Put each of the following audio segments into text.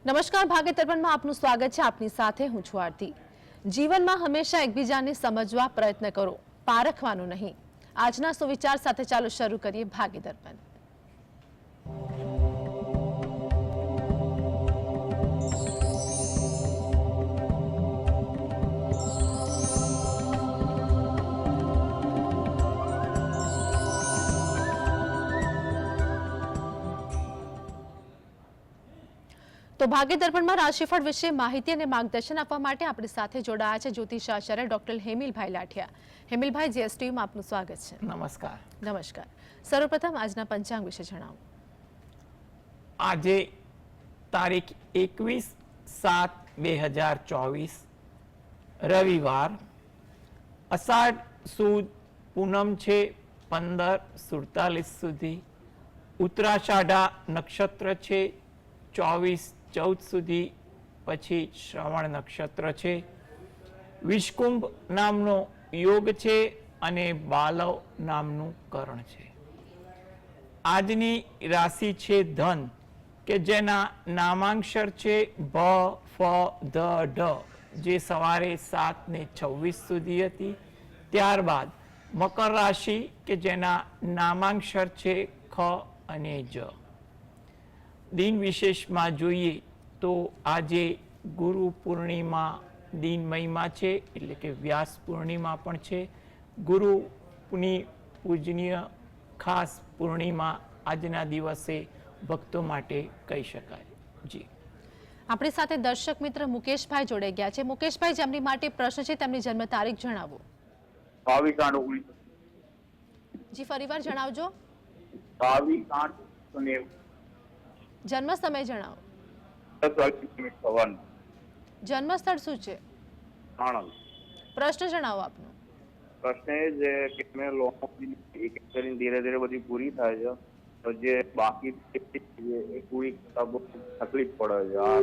નમસ્કાર, ભાગ્ય દર્પણમાં આપનું સ્વાગત છે. આપની સાથે હું છું આરતી. જીવનમાં હંમેશા એકબીજાને સમજવા પ્રયત્ન કરો, પારખવાનું નહીં. આજના સુવિચાર સાથે ચાલો શરૂ કરીએ ભાગ્ય દર્પણ. તો ભાગ્ય દર્પણમાં રાશિફળ વિશે માહિતી અને માર્ગદર્શન આપવા માટે આપણી સાથે જોડાયા છે જ્યોતિષાચાર્ય ડોક્ટર હેમિલભાઈ લાઠિયા. હેમિલભાઈ, જીએસટીવીમાં આપનું સ્વાગત છે. નમસ્કાર. નમસ્કાર. સર્વપ્રથમ આજના પંચાંગ વિશે જણાવો. આજે તારીખ 21/7/2024 રવિવાર, અષાઢ સુદ પૂનમ છે 15:47 સુધી, ઉત્તરાષાઢા નક્ષત્ર છે 24-14 સુધી, પછી શ્રવણ નક્ષત્ર છે, વિષકુંભ નામનો યોગ છે અને બાલવ નામનું કરણ છે. આજની રાશિ છે ધન, કે જેના નામાંક્ષર છે ભ, ફ, ધ, ઢ, જે સવારે 7:26 સુધી હતી. ત્યારબાદ મકર રાશિ, કે જેના નામાંક્ષર છે ખ અને જ. દિન વિશેષમાં જોઈએ તો આજે ગુરુ પૂર્ણિમા દિન મહિમા છે, એટલે કે વ્યાસ પૂર્ણિમા પણ છે. ગુરુની પૂજનીય ખાસ પૂર્ણિમા આજના દિવસે ભક્તો માટે કહી શકાય. જી, આપણી સાથે દર્શક મિત્ર મુકેશભાઈ જોડાઈ ગયા છે. મુકેશભાઈ, જેમની માટે પ્રશ્ન છે તેમની જન્મ તારીખ જણાવો. 22/8/1990. જી, ફરીવાર જણાવજો. 22/8/1990. જન્મ સમય જણાવો. 10:40 જન્મ સ્થળ શું છે? આણંદ. પ્રશ્ન જણાવો આપનો. પ્રશ્ન એ છે કે મેં લોન એક એક કરીને ધીરે ધીરે બધી પૂરી થાય છે, તો જે બાકી છે એ પૂરી કરતા બહુ તકલીફ પડે છે. આ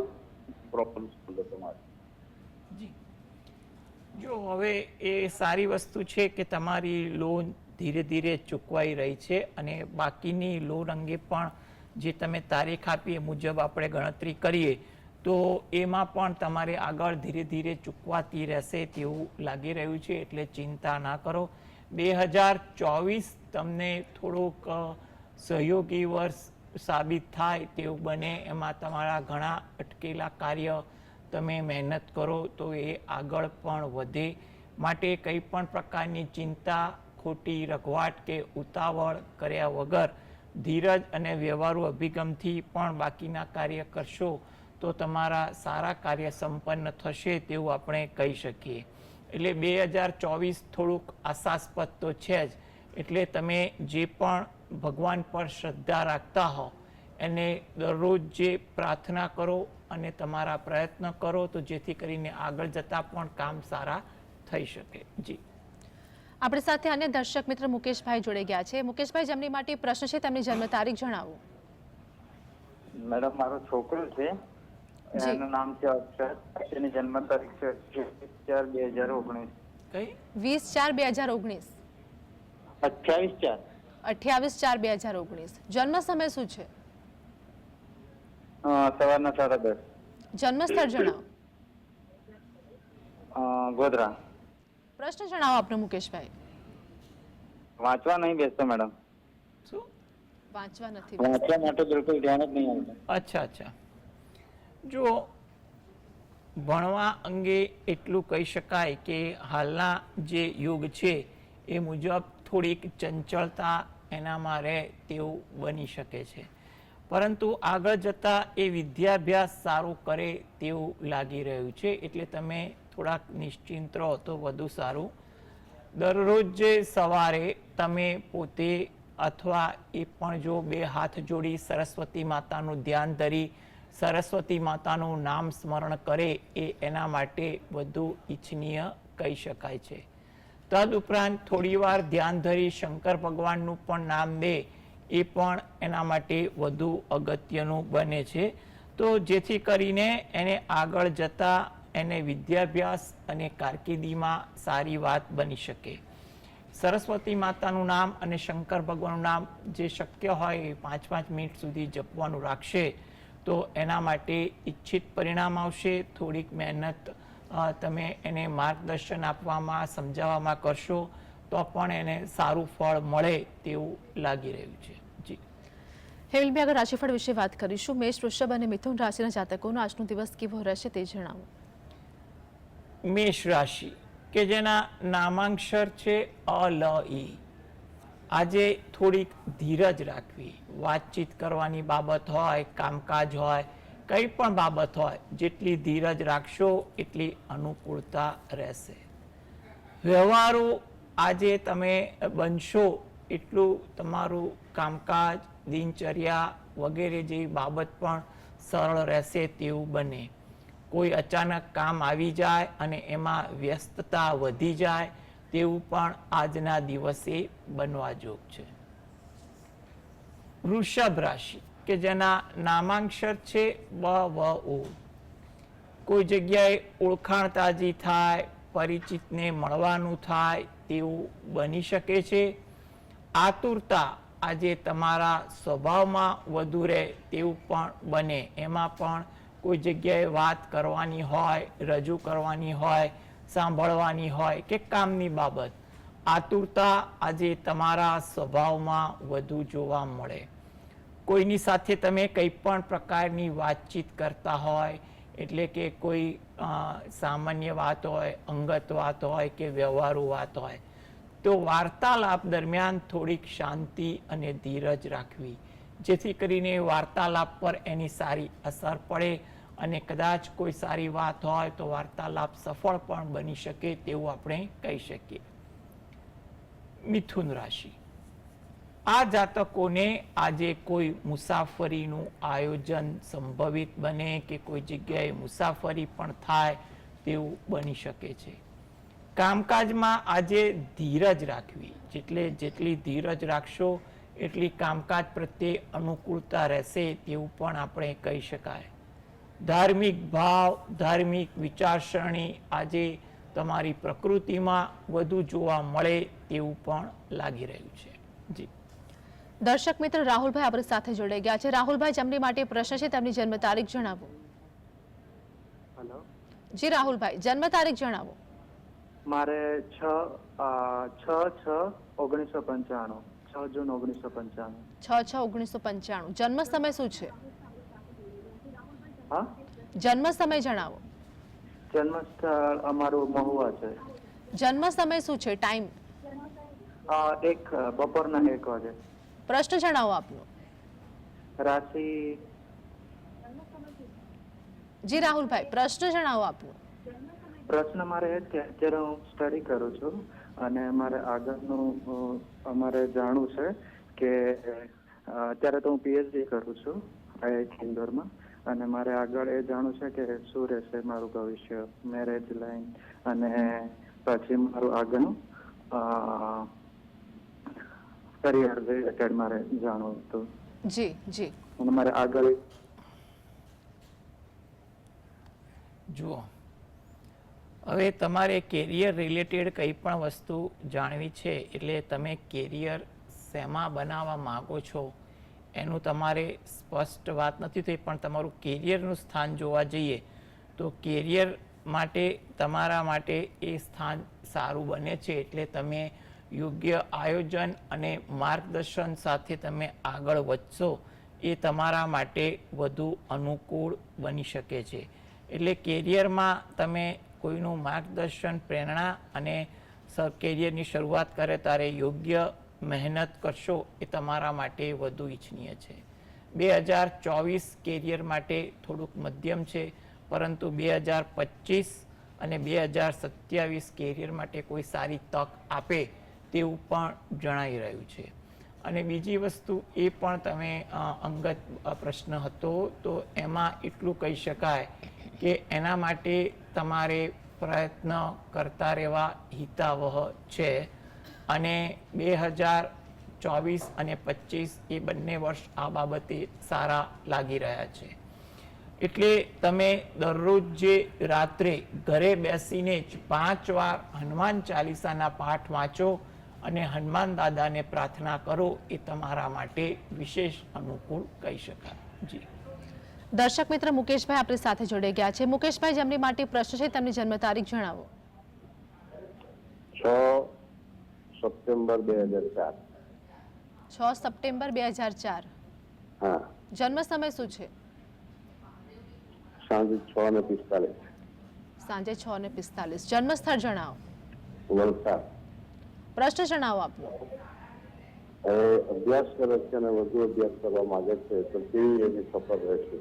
પ્રોબ્લેમ છે તમારે. જી, જો હવે એ સારી વસ્તુ છે કે તમારી લોન ધીરે ધીરે ચૂકવાઈ રહી છે અને બાકીની લોન અંગે પણ જે તમે તારીખ આપી એ મુજબ આપણે ગણતરી કરીએ તો એમાં પણ તમારે આગળ ધીરે ધીરે ચૂકવાતી રહેશે તેવું લાગી રહ્યું છે, એટલે ચિંતા ના કરો. 2024 તમને થોડુંક સહયોગી વર્ષ સાબિત થાય તેવું બને. એમાં તમારા ઘણા અટકેલા કાર્ય તમે મહેનત કરો તો એ આગળ પણ વધે. માટે કંઈ પણ પ્રકારની ચિંતા, ખોટી રઘવાટ કે ઉતાવળ કર્યા વગર ધીરજ અને વ્યવહારુ અભિગમથી પણ બાકીના કાર્ય કરશો તો તમારા સારા કાર્ય સંપન્ન થશે તેવું આપણે કહી શકીએ. એટલે 2024 થોડુંક આશાસ્પદ તો છે જ. એટલે તમે જે પણ ભગવાન પર શ્રદ્ધા રાખતા હો એને દરરોજ જે પ્રાર્થના કરો અને તમારા પ્રયત્ન કરો તો જેથી કરીને આગળ જતાં પણ કામ સારા થઈ શકે. જી, આપણી સાથે અન્ય દર્શક મિત્ર મુકેશભાઈ જોડાઈ ગયા છે. મુકેશભાઈ, જેમની માટે પ્રશ્ન છે તેમની જન્મ તારીખ જણાવો. મેડમ, મારો છોકરો છે, એનું નામ છે અક્ષર, એની જન્મ તારીખ છે 20/4/2019. કઈ 20/4/2019. 28/4/2019. જન્મ સમય શું છે? સવારના 10:30. જન્મ સ્થળ જણાવો. ગોધરા. પ્રશ્ન જણાવો આપનો મુકેશભાઈ. વાંચવા નહીં બેસતો મેડમ. શું વાંચવા નથી વાંચવા માટે બિલકુલ ધ્યાન જ નહીં આવતું. અચ્છા. જો ભણવા અંગે એટલું કહી શકાય કે હાલના જે યુગ છે એ મુજબ થોડીક ચંચળતા એનામાં રહે તેવું બની શકે છે, પરંતુ આગળ જતાં એ વિદ્યાભ્યાસ સારું કરે તેવું લાગી રહ્યું છે. એટલે તમે થોડાક નિશ્ચિંત રહો તો વધુ સારું. દરરોજ જે સવારે તમે પોતે અથવા એ પણ જો 2 હાથ જોડી સરસ્વતી માતાનું ધ્યાન ધરી સરસ્વતી માતાનું નામ સ્મરણ કરે એ એના માટે વધુ ઈચ્છનીય કહી શકાય છે. તદુપરાંત થોડીવાર ધ્યાન ધરી શંકર ભગવાનનું પણ નામ દે એ પણ એના માટે વધુ અગત્યનું બને છે. તો જેથી કરીને એને આગળ જતાં એને વિદ્યાભ્યાસ અને કારકિર્દીમાં સારી વાત બની શકે. સરસ્વતી માતાનું નામ અને શંકર ભગવાનનું નામ જે શક્ય હોય 5-5 મિનિટ સુધી જપવાનું રાખશે તો એના માટે ઈચ્છિત પરિણામ આવશે. થોડીક મહેનત તમે એને માર્ગદર્શન આપવામાં, સમજાવવામાં કરશો તો પણ એને સારું ફળ મળે તેવું લાગી રહ્યું છે. જી હેમલભાઈ, આગળ રાશિફળ વિશે વાત કરીશું. મેષ, વૃષભ અને મિથુન રાશિના જાતકોનો આજનો દિવસ કેવો રહેશે તે જણાવો. મેષ રાશિ કે જેના નામાંક્ષર છે અ, લ, ઈ. આજે થોડીક ધીરજ રાખવી. વાતચીત કરવાની બાબત હોય, કામકાજ હોય, કંઈ પણ બાબત હોય, જેટલી ધીરજ રાખશો એટલી અનુકૂળતા રહેશે. વ્યવહારો આજે તમે બનશો એટલું તમારું કામકાજ, દિનચર્યા વગેરે જેવી બાબત પણ સરળ રહેશે તેવું બને. કોઈ અચાનક કામ આવી જાય અને એમાં વ્યસ્તતા વધી જાય તેવું પણ આજના દિવસે બનવા જોગ છે. વૃષભ રાશિ કે જેના નામાંક્ષર છે બ, વ, ઓ. કોઈ જગ્યાએ ઓળખાણ તાજી થાય, પરિચિતને મળવાનું થાય તેવું બની શકે છે. આતુરતા આજે તમારા સ્વભાવમાં વધુ રહે તેવું પણ બને. એમાં પણ કોઈ જગ્યાએ વાત કરવાની હોય, રજૂ કરવાની હોય, સાંભળવાની હોય કે કામની બાબત, આતુરતા આજે તમારા સ્વભાવમાં વધુ જોવા મળે. કોઈની સાથે તમે કંઈ પણ પ્રકારની વાતચીત કરતા હોય, એટલે કે કોઈ સામાન્ય વાત હોય, અંગત વાત હોય કે વ્યવહારુ વાત હોય, તો વાર્તાલાપ દરમિયાન થોડીક શાંતિ અને ધીરજ રાખવી, જેથી કરીને વાર્તાલાપ પર એની સારી અસર પડે અને કદાચ કોઈ સારી વાત હોય તો વાર્તાલાપ સફળ પણ બની શકે તેવું આપણે કહી શકીએ. મિથુન રાશિ, આ જાતકોને આજે કોઈ મુસાફરીનું આયોજન સંભવિત બને કે કોઈ જગ્યાએ મુસાફરી પણ થાય તેવું બની શકે છે. કામકાજમાં આજે ધીરજ રાખવી. જેટલી ધીરજ રાખશો એટલી કામકાજ પ્રત્યે અનુકૂળતા રહેશે તેવું પણ આપણે કહી શકાય. ધાર્મિક ભાવ, ધાર્મિક વિચારસરણી આજે તમારી પ્રકૃતિમાં વધુ જોવા મળે તેવું પણ લાગી રહ્યું છે. જી દર્શક મિત્ર રાહુલભાઈ આપણી સાથે જોડાઈ ગયા છે. રાહુલભાઈ, જેમની માટે પ્રશ્ન છે તેમની જન્મ તારીખ જણાવો. હેલો, જી રાહુલભાઈ, જન્મ તારીખ જણાવો. મારે 6/6/1995, 6 જૂન 1995. 6/6/1995. જન્મ સમય શું છે? હા, જન્મ સમય જણાવો. જન્મ સ્થળ અમારું મહુવા છે. જન્મ સમય શું છે? ટાઈમ? બપોરના 1 વાગે. પ્રશ્ન જણાવો આપનો. રાશિ જી રાહુલભાઈ, પ્રશ્ન જણાવો આપનો. પ્રશ્ન મારે એ જ કે અત્યારે હું સ્ટડી કરું છું અને મારે આગળનું અમારે જાણવું છે કે અત્યારે તો હું પીએચડી કરું છું આઈઆઈટી ઇન્દોરમાં અને મારે આગળ એ જાણવું છે કે શું રહેશે મારું ભવિષ્ય, મેરેજ લાઈન અને પછી મારું આગળનું કરિયર રિલેટેડ મારે જાણવું હતું. જી જી. અને મારે આગળ જુઓ, હવે તમારે કેરિયર રિલેટેડ કંઈ પણ વસ્તુ જાણવી છે એટલે તમે કેરિયર શેમાં બનાવવા માગો છો એનું તમારે સ્પષ્ટ વાત નથી થઈ, પણ તમારું કેરિયરનું સ્થાન જોવા જઈએ તો કેરિયર માટે તમારા માટે એ સ્થાન સારું બને છે એટલે તમે યોગ્ય આયોજન અને માર્ગદર્શન સાથે તમે આગળ વધશો એ તમારા માટે વધુ અનુકૂળ બની શકે છે. એટલે કેરિયરમાં તમે કોઈનું માર્ગદર્શન, પ્રેરણા અને કેરિયરની શરૂઆત કરે ત્યારે યોગ્ય મહેનત કરશો એ તમારા માટે વધુ ઈચ્છનીય છે. 2024 કેરિયર માટે થોડુંક મધ્યમ છે, પરંતુ 2025 અને 2027 કેરિયર માટે કોઈ સારી તક આપે તેવું પણ જણાઈ રહ્યું છે. અને બીજી વસ્તુ એ પણ તમે અંગત પ્રશ્ન હતો તો એમાં એટલું કહી શકાય કે એના માટે તમારે પ્રયત્ન કરતા રહેવા હિતાવહ છે અને 2024 અને 25 એ બંને વર્ષ આ બાબતે સારા લાગી રહ્યા છે. એટલે તમે દરરોજ જે રાત્રે ઘરે બેસીને જ 5 વાર હનુમાન ચાલીસાના પાઠ વાંચો અને હનુમાન દાદાને પ્રાર્થના કરો એ તમારા માટે વિશેષ અનુકૂળ કહી શકાય. જી. દર્શક મિત્ર મુકેશભાઈ આપણી સાથે જોડાઈ ગયા છે. મુકેશભાઈ, જેમની માટે પ્રશ્ન છે તેમની જન્મ તારીખ જણાવો. 6 સપ્ટેમ્બર 2004. 6 સપ્ટેમ્બર 2004. હા, જન્મ સમય શું છે? સાંજે 6:45. સાંજે 6:45. જન્મ સ્થળ જણાવો. વલસાડ. પ્રશ્ન જણાવો આપનો. હવે અભ્યાસ કરે છે અને વધુ અભ્યાસ કરવા માંગે છે, તો કેવી એની સફળ રહેશે?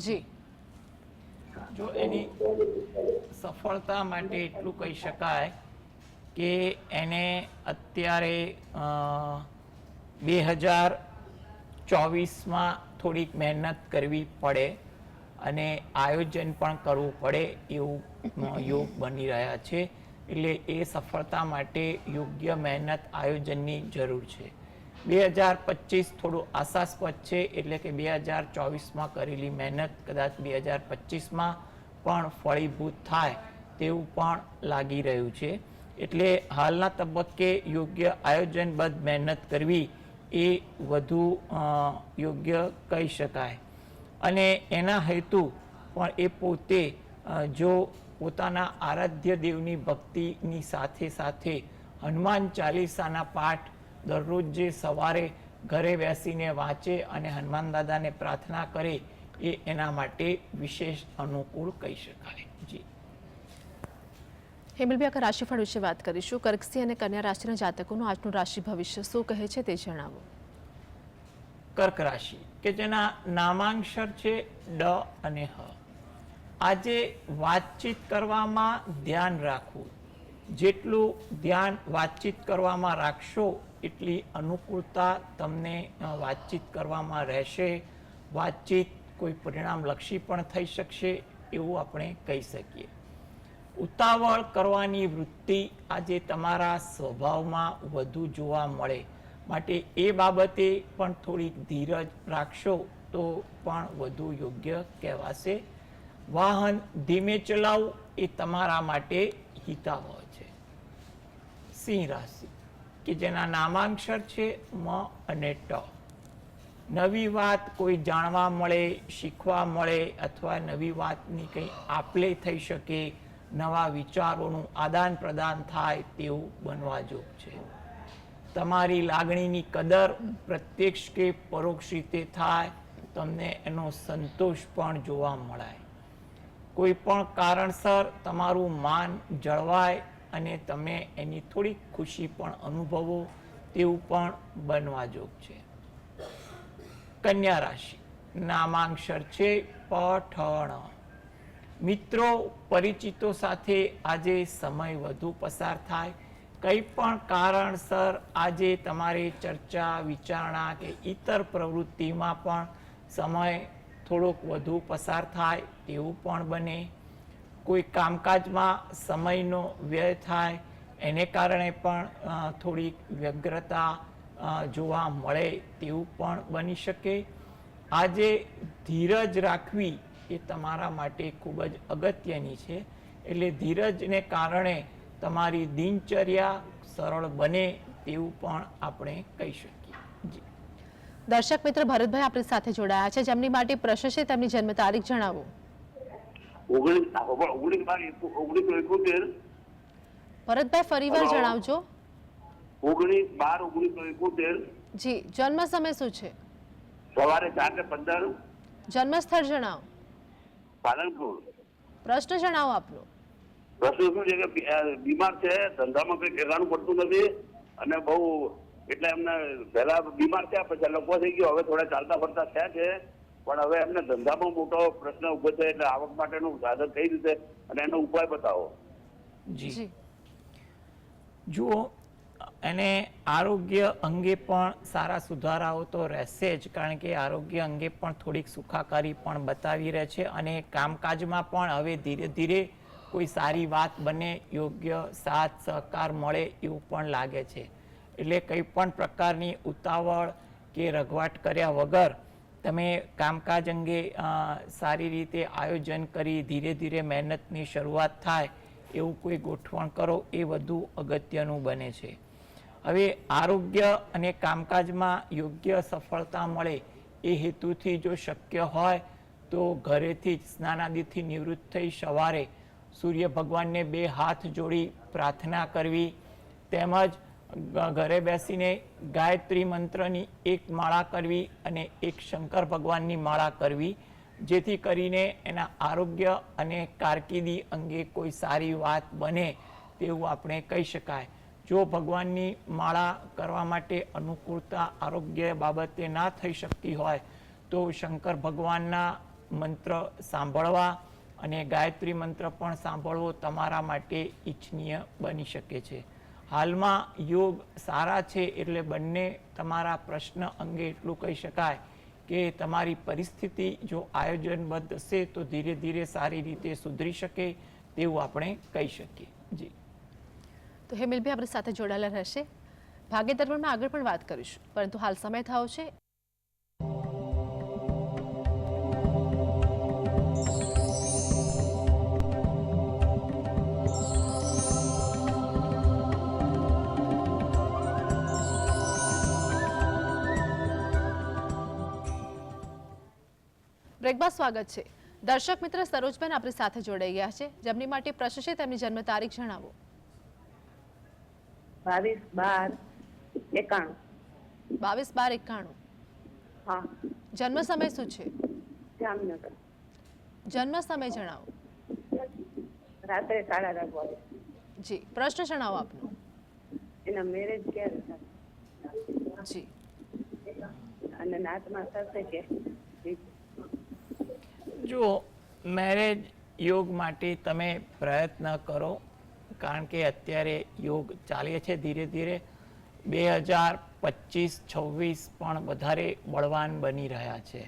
જી, જો એની સફળતા માટે એટલું કહી શકાય કે એને અત્યારે 2024માં થોડીક મહેનત કરવી પડે અને આયોજન પણ કરવું પડે એવું યોગ બની રહ્યા છે. એટલે એ સફળતા માટે યોગ્ય મહેનત આયોજનની જરૂર છે. 2025 થોડું આશાસ્પદ છે, એટલે કે 2024માં કરેલી મહેનત કદાચ 2025માં પણ ફળીભૂત થાય તેવું પણ લાગી રહ્યું છે. એટલે હાલના તબક્કે યોગ્ય આયોજનબદ્ધ મહેનત કરવી એ વધુ યોગ્ય કહી શકાય. અને એના હેતુ પણ એ પોતે જો પોતાના આરાધ્ય દેવની ભક્તિની સાથે સાથે હનુમાન ચાલીસાના પાઠ દરરોજ જે સવારે ઘરે બેસીને વાંચે અને હનુમાન દાદાને પ્રાર્થના કરે એ એના માટે વિશેષ અનુકૂળ કહી શકાય. જી, હેમલભાઈ, આગળ રાશિફળ વિશે વાત કરીશું. કર્ક, સિંહ અને કન્યા રાશિના જાતકોનું આજનું રાશિ ભવિષ્ય શું કહે છે તે જણાવો. કર્ક રાશિ કે જેના નામાંક્ષર છે ડ અને હ. આજે વાતચીત કરવામાં ધ્યાન રાખવું. જેટલું ધ્યાન વાતચીત કરવામાં રાખશો એટલી અનુકૂળતા તમને વાતચીત કરવામાં રહેશે. વાતચીત કોઈ પરિણામલક્ષી પણ થઈ શકશે એવું આપણે કહી શકીએ. ઉતાવળ કરવાની વૃત્તિ આજે તમારા સ્વભાવમાં વધુ જોવા મળે, માટે એ બાબતે પણ થોડીક ધીરજ રાખશો તો પણ વધુ યોગ્ય કહેવાશે. વાહન ધીમે ચલાવવું એ તમારા માટે હિતાવહ છે. સિંહ રાશિ કે જેના નામાંક્ષર છે મ અને ટ. નવી વાત કોઈ જાણવા મળે, શીખવા મળે અથવા નવી વાતની કંઈ આપલે થઈ શકે, નવા વિચારોનું આદાન પ્રદાન થાય તેવું બનવા જોગ છે. તમારી લાગણીની કદર પ્રત્યક્ષ કે પરોક્ષ રીતે થાય, તમને એનો સંતોષ પણ જોવા મળે. કોઈ પણ કારણસર તમારું માન જળવાય અને તમે એની થોડીક ખુશી પણ અનુભવો તેવું પણ બનવા જોગ છે. કન્યા રાશિ નામાંક્ષર છે પઠણ. મિત્રો પરિચિતો સાથે આજે સમય વધુ પસાર થાય. કંઈ પણ કારણસર આજે તમારે ચર્ચા વિચારણા કે ઇતર પ્રવૃત્તિમાં પણ સમય થોડોક વધુ પસાર થાય તેવું પણ બને. કોઈ કામકાજમાં સમયનો વ્યય થાય એને કારણે પણ થોડીક વ્યગ્રતા જોવા મળે તેવું પણ બની શકે. આજે ધીરજ રાખવી એ તમારા માટે ખૂબ જ અગત્યની છે. એટલે ધીરજને કારણે તમારી દિનચર્યા સરળ બને તેવું પણ આપણે કહી શકીએ. જી, દર્શક મિત્ર ભરતભાઈ આપણી સાથે જોડાયા છે, જેમની માટે પ્રશ્ન છે તેમની જન્મ તારીખ જણાવો. 19/12/1971. ભરતભાઈ, ફરીવાર જણાવજો. 19/12/1971. જી, જન્મ સમય શું છે? સવારે 4:15. જન્મ સ્થળ જણાવો. પાલનપુર. પ્રશ્ન જણાવો આપનો. પ્રશ્ન શું છે કે બીમાર છે, ધંધામાં કઈ ઠેકાણું પડતું નથી અને બહુ એટલે એમને પહેલા બીમાર થયા, પછી લોકો થઈ ગયો, હવે થોડા ચાલતા ફરતા થયા છે, પણ હવે એમને ધંધામાં મોટો પ્રશ્ન ઉભો છે. એટલે આવક માટેનું સાધન કઈ રીતે અને એનો ઉપાય બતાવો. જી, જુઓ, અને આરોગ્ય અંગે પણ સારા સુધારાઓ તો રહેશે જ, કારણ કે આરોગ્ય અંગે પણ થોડીક સુખાકારી પણ બતાવી રહે છે અને કામકાજમાં પણ હવે ધીરે ધીરે કોઈ સારી વાત બને, યોગ્ય સાથ સહકાર મળે એવું પણ લાગે છે. એટલે કંઈ પણ પ્રકારની ઉતાવળ કે રઘવાટ કર્યા વગર તમે કામકાજ અંગે સારી રીતે આયોજન કરી ધીરે ધીરે મહેનતની શરૂઆત થાય એવું કોઈ ગોઠવણ કરો એ વધુ અગત્યનું બને છે. હવે આરોગ્ય અને કામકાજમાં યોગ્ય સફળતા મળે એ હેતુથી જો શક્ય હોય તો ઘરેથી જ સ્નાનાદિથી નિવૃત્ત થઈ સવારે સૂર્ય ભગવાનને 2 હાથ જોડી પ્રાર્થના કરવી, તેમજ ઘરે બેસીને ગાયત્રી મંત્રની 1 માળા કરવી અને 1 શંકર ભગવાનની માળા કરવી, જેથી કરીને એના આરોગ્ય અને કારકિર્દી અંગે કોઈ સારી વાત બને તેવું આપણે કહી શકાય. જો ભગવાનની માળા કરવા માટે અનુકૂળતા આરોગ્ય બાબતે ના થઈ શકતી હોય તો શંકર ભગવાનના મંત્ર સાંભળવા અને ગાયત્રી મંત્ર પણ સાંભળવો તમારા માટે ઈચ્છનીય બની શકે છે. હાલમાં યોગ સારા છે એટલે બંને તમારા પ્રશ્ન અંગે એટલું કહી શકાય કે તમારી પરિસ્થિતિ જો આયોજનબદ્ધ હશે તો ધીરે ધીરે સારી રીતે સુધરી શકે તેવું આપણે કહી શકીએ. જી, તો હેમિલભાઈ આપણી સાથે જોડાયેલા રહેશે. ભાગ્ય દર્પણમાં આગળ પણ વાત કરીશું, પરંતુ હાલ સમય થયો છે. બ્રેકમાં સ્વાગત છે. દર્શક મિત્ર સરોજબેન આપણી સાથે જોડાઈ ગયા છે, જેમની માટે પ્રશ્ન છે તેમની જન્મ તારીખ જણાવો. 22/12/91. 22/12/91. હા, જન્મ સમય શું છે? જામનગર. જન્મ સમય જણાવો. રાત્રે 10:30 વાગે. જી, પ્રશ્ન જણાવો આપનો. એના મેરેજ ક્યારે થાય? જી, અને નાતમાં થશે કે? જો મેરેજ યોગ માટે તમે પ્રયત્ન કરો, કારણ કે અત્યારે યોગ ચાલે છે ધીરે ધીરે. 2025-26 પણ વધારે બળવાન બની રહ્યા છે,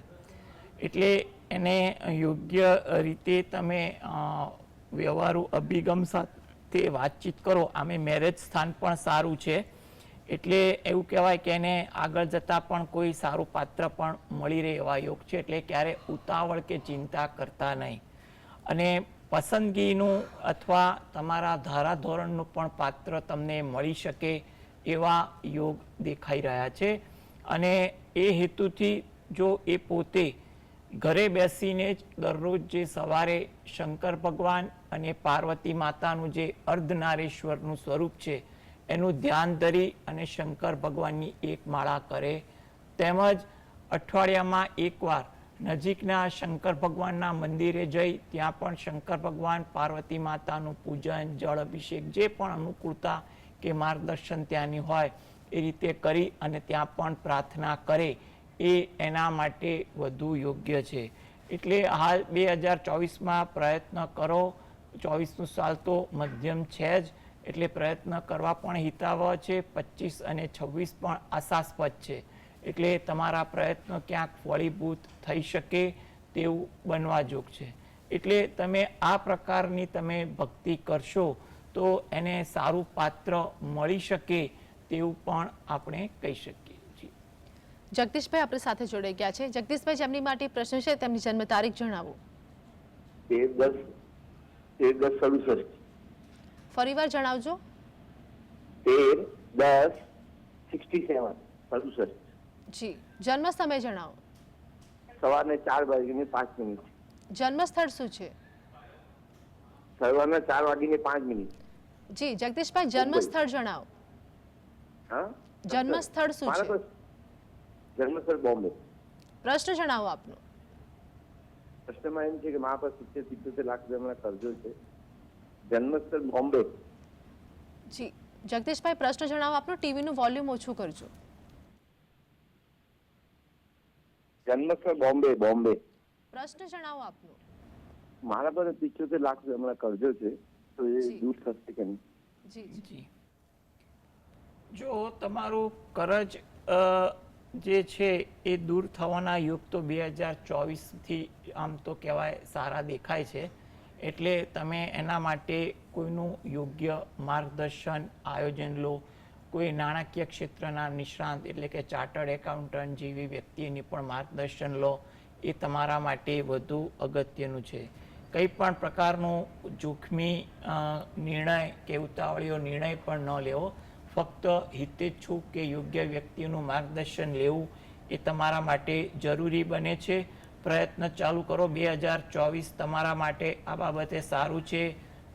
એટલે એને યોગ્ય રીતે તમે વ્યવહારુ અભિગમ સાથે વાતચીત કરો. આમે મેરેજ સ્થાન પણ સારું છે, એટલે એવું કહેવાય કે એને આગળ જતાં પણ કોઈ સારું પાત્ર પણ મળી રહે એવા યોગ છે. એટલે ક્યારે ઉતાવળ કે ચિંતા કરતા નહીં. અને પસંદગીનું અથવા તમારા ધારાધોરણનું પણ પાત્ર તમને મળી શકે એવા યોગ દેખાઈ રહ્યા છે. અને એ હેતુથી જો એ પોતે ઘરે બેસીને જ દરરોજ જે સવારે શંકર ભગવાન અને પાર્વતી માતાનું જે અર્ધનારેશ્વરનું સ્વરૂપ છે એનું ધ્યાન ધરી અને શંકર ભગવાનની 1 માળા કરે, તેમજ અઠવાડિયામાં 1 વાર નજીકના શંકર ભગવાનના મંદિરે જઈ ત્યાં પણ શંકર ભગવાન પાર્વતી માતાનું પૂજન, જળ અભિષેક, જે પણ અનુકૂળતા કે માર્ગદર્શન ત્યાંની હોય એ રીતે કરી અને ત્યાં પણ પ્રાર્થના કરે એ એના માટે વધુ યોગ્ય છે. એટલે હાલ 2024માં પ્રયત્ન કરો. 24નું સાલ તો મધ્યમ છે જ, એટલે પ્રયત્ન કરવા પણ હિતાવહ છે. 25 અને 26 પણ આશાસ્પદ છે, એટલે તમારા પ્રયત્નો ક્યાંક ફળીભૂત થઈ શકે તેવું બનવા જોગ છે. એટલે તમે આ પ્રકારની તમે ભક્તિ કરશો તો એને સારું પાત્ર મળી શકે તેવું પણ આપણે કહી શકીએ. જી, જગદીશભાઈ આપણી સાથે જોડાઈ ગયા છે. જગદીશભાઈ, જેમની માટે પ્રશ્ન છે તેમની જન્મ તારીખ જણાવો. 13-10-67. ફરીવાર જણાવજો. 13-10-67. જી, જન્મ સમય જણાવો. સવારને 4:05. જન્મ સ્થળ શું છે? સવારના 4:05. જી, જગદીશભાઈ, જન્મ સ્થળ જણાવો. હા, જન્મ સ્થળ શું છે? જન્મસ્થળ બોમ્બે. પ્રશ્ન જણાવો આપનો. પ્રશ્નમાં એમ છે કે મારા પાસે 70-75 લાખ રૂપિયાના કરજો છે. જન્મસ્થળ બોમ્બે. જી, જગદીશભાઈ, પ્રશ્ન જણાવો આપનો. ટીવીનું વોલ્યુમ ઓછું કરજો. જન્મસ્થળ બોમ્બે. પ્રશ્ન જણાવો આપનો. મારા પાસે 75 લાખ રૂપિયા કરજો છે, તો એ જી. દૂર થશે કે નહીં? જી, જી, જો તમારું કરજ જે છે એ દૂર થવાના યોગ તો 2024થી આમ તો કહેવાય સારા દેખાય છે. એટલે તમે એના માટે કોઈનું યોગ્ય માર્ગદર્શન આયોજન લો. કોઈ નાણાકીય ક્ષેત્રના નિષ્ણાંત એટલે કે ચાર્ટર્ડ એકાઉન્ટન્ટ જેવી વ્યક્તિની પણ માર્ગદર્શન લો. એ તમારા માટે વધુ અગત્યનું છે. કંઈ પણ પ્રકારનો જોખમી નિર્ણય કે ઉતાવળીયો નિર્ણય પણ ન લેવો. ફક્ત હિતેચ્છુક કે યોગ્ય વ્યક્તિનું માર્ગદર્શન લેવું એ તમારા માટે જરૂરી બને છે. પ્રયત્ન ચાલુ કરો. 2024 તમારા માટે આ બાબતે સારું છે.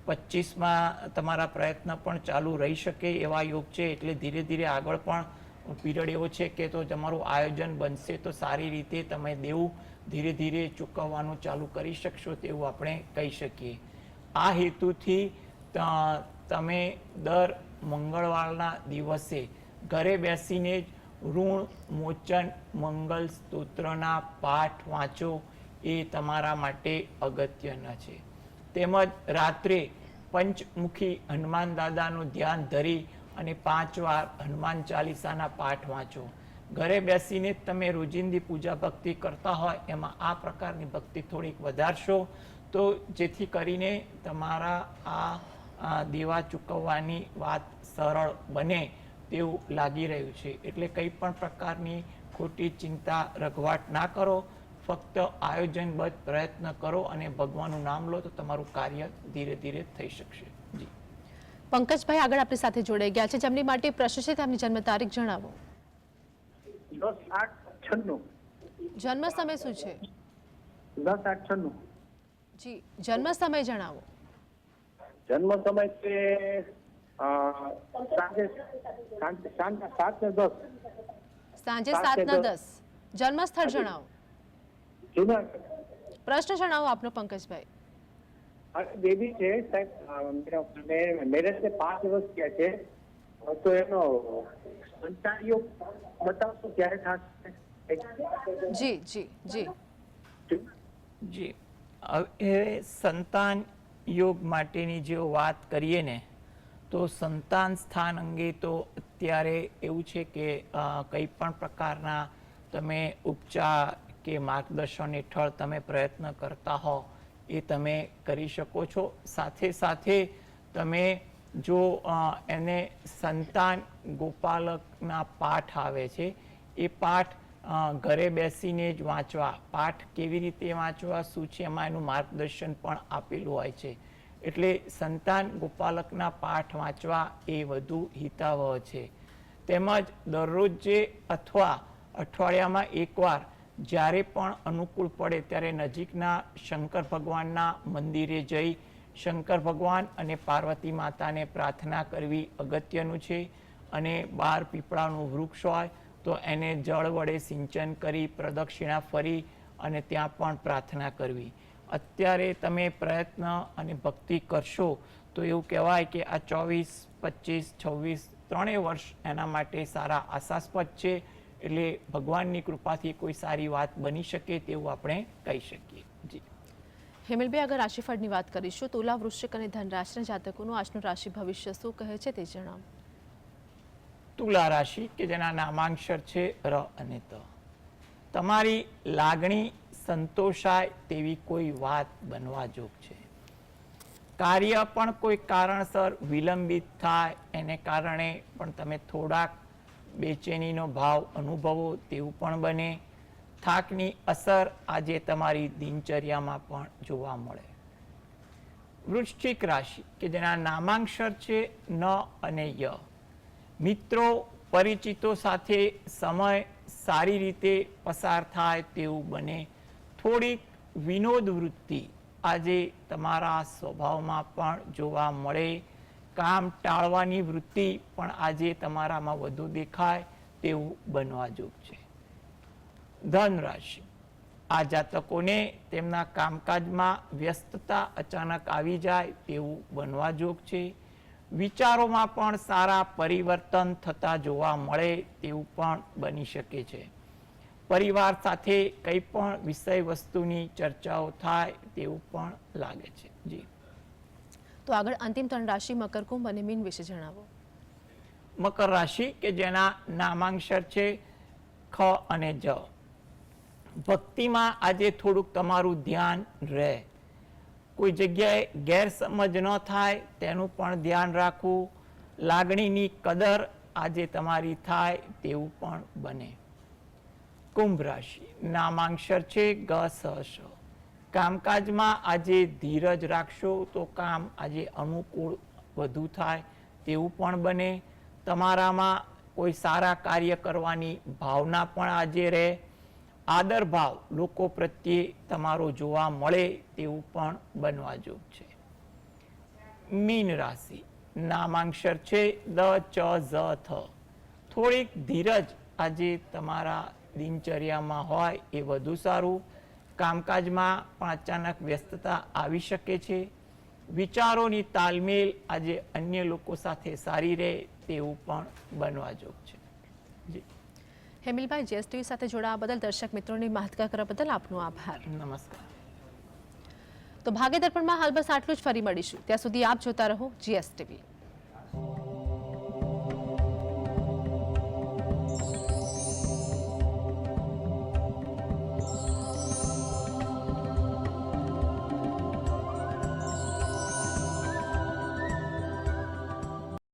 25માં તમારા પ્રયત્ન પણ ચાલુ રહી શકે એવા યોગ છે. એટલે ધીરે ધીરે આગળ પણ પીરિયડ એવો છે કે તો તમારું આયોજન બનશે તો સારી રીતે તમે દેવું ધીરે ધીરે ચૂકવવાનું ચાલુ કરી શકશો તેવું આપણે કહી શકીએ. આ હેતુથી તમે દર મંગળવારના દિવસે ઘરે બેસીને જ ઋણ મોચન મંગલ સ્તોત્રના પાઠ વાંચો એ તમારા માટે અગત્યના છે. તેમજ રાત્રે પંચમુખી હનુમાન દાદાનું ધ્યાન ધરી અને 5 વાર હનુમાન ચાલીસાના પાઠ વાંચો. ઘરે બેસીને તમે રોજિંદી પૂજા ભક્તિ કરતા હોય એમાં આ પ્રકારની ભક્તિ થોડીક વધારશો તો જેથી કરીને તમારા આ દેવા ચૂકવવાની વાત સરળ બને તેવું લાગી રહ્યું છે. એટલે કંઈ પણ પ્રકારની ખોટી ચિંતા રઘવાટ ના કરો. ફક્ત આયોજનબદ્ધ પ્રયત્ન કરો અને ભગવાનનું નામ લો તો તમારું કાર્ય ધીરે ધીરે થઈ શકશે. જી પંકજભાઈ આગળ આપણી સાથે જોડાઈ ગયા છે, જેમની માટે પ્રશ્ન છે તેમની જન્મ તારીખ જણાવો. 10/8/96. જન્મ સમય શું છે? 10/8/96. જી જન્મ સમય જણાવો. જન્મ સમય છે સાંજે 7:10. સાંજે 7:10. જન્મ સ્થળ જણાવો. જુનાગઢ. પ્રશ્ન જણાવો આપનો પંકજભાઈ. બેબી છે સાહેબ, મેરેજ ને 5 વર્ષ થયા છે, તો એનો સંતાન યોગ બતાવશો ક્યારે થશે? જી જી જી જી હવે સંતાન યોગ માટેની જો વાત કરીએ ને તો સંતાન સ્થાન અંગે તો અત્યારે એવું છે કે કંઈ પણ પ્રકારના તમે ઉપચાર કે માર્ગદર્શન હેઠળ તમે પ્રયત્ન કરતા હો એ તમે કરી શકો છો. સાથે સાથે તમે જો એને સંતાન ગોપાલકના પાઠ આવે છે એ પાઠ ઘરે બેસીને જ વાંચવા. પાઠ કેવી રીતે વાંચવા, શું છે, એમાં એનું માર્ગદર્શન પણ આપેલું હોય છે. એટલે સંતાન ગોપાલકના પાઠ વાંચવા એ વધુ હિતાવહ છે. તેમજ દરરોજે અથવા અઠવાડિયામાં એકવાર જ્યારે પણ અનુકૂળ પડે ત્યારે નજીકના શંકર ભગવાનના મંદિરે જઈ શંકર ભગવાન અને પાર્વતી માતાને પ્રાર્થના કરવી અગત્યનું છે. અને 12 પીપળાનું વૃક્ષ હોય તો એને જળ વડે સિંચન કરી પ્રદક્ષિણા ફરી અને ત્યાં પણ પ્રાર્થના કરવી. અત્યારે તમે પ્રયત્ન અને ભક્તિ કરશો તો એવું કહેવાય કે આ 24, 25, 26 ત્રણેય વર્ષ એના માટે સારા આશાસ્પદ છે. એટલે ભગવાનની કૃપાથી કોઈ સારી વાત બની શકે તેવું આપણે કહી શકીએ. જી હેમલભાઈ આગળ રાશિફળની વાત કરીશું. તુલા, વૃશ્ચિક અને ધન રાશિના જાતકોનું આજનું રાશિ ભવિષ્ય શું કહે છે તે જણાવો. તુલા રાશિ કે જેના નામાંક્ષર છે ર અને ત. તમારી લાગણી સંતોષાય તેવી કોઈ વાત બનવા જોગ છે. કાર્ય પણ કોઈ કારણસર વિલંબિત થાય એને કારણે પણ તમે થોડાક બેચેનીનો ભાવ અનુભવો તેવું પણ બને. થાકની અસર આજે તમારી દિનચર્યામાં પણ જોવા મળે. વૃશ્ચિક રાશિ કે જેના નામાંક્ષર છે ન અને ય. મિત્રો પરિચિતો સાથે સમય સારી રીતે પસાર થાય તેવું બને. થોડીક વિનોદ વૃત્તિ આજે તમારા સ્વભાવમાં પણ જોવા મળે. કામ ટાળવાની વૃત્તિ પણ આજે તમારામાં વધુ દેખાય તેવું બનવા જોગ છે. ધન રાશિ આ જાતકોને તેમના કામકાજમાં વ્યસ્તતા અચાનક આવી જાય તેવું બનવા જોગ છે. વિચારોમાં પણ સારા પરિવર્તન થતા જોવા મળે તેવું પણ બની શકે છે. પરિવાર સાથે કંઈ પણ વિષય વસ્તુની ચર્ચાઓ થાય તેવું પણ લાગે છે. જી તો આગળ અંતિમ 3 રાશિ મકર, કુંભ અને મીન વિશે જણાવો. મકર રાશિ કે જેના નામાંક્ષર છે ખ અને જ. ભક્તિમાં આજે થોડુંક તમારું ધ્યાન રહે. કોઈ જગ્યાએ ગેરસમજ ન થાય તેનું પણ ધ્યાન રાખવું. લાગણીની કદર આજે તમારી થાય તેવું પણ બને. કુંભ રાશિ નામાંક્ષર છે ગ, સ, શ. કામકાજમાં આજે ધીરજ રાખશો તો કામ આજે અનુકૂળ વધુ થાય તેવું પણ બને. તમારામાં કોઈ સારા કાર્ય કરવાની ભાવના પણ આજે રહે, આદર ભાવ લોકો પ્રત્યે તમારો જોવા મળે તેવું પણ બનવા જોગ છે. મીન રાશિ, નામાંક્ષર છે દ, ચ, ઝ, થ. થોડીક ધીરજ આજે તમારા દિનચર્યામાં હોય એ વધુ સારું. કામકાજમાં પણ અચાનક વ્યસ્તતા આવી શકે છે. વિચારોની તાલમેલ આજે અન્ય લોકો સાથે સારી રહે તેવું પણ બનવા જોગ છે. જી હેમિલભાઈ, જીએસટીવી સાથે જોડાવા બદલ, દર્શક મિત્રોની માહિતગાર કરવા બદલ આપનો આભાર. નમસ્કાર. તો ભાગ્ય દર્પણમાં હાલ બસ આટલું જ. ફરી મળીશું. ત્યાં સુધી આપ જોતા રહો જીએસટીવી.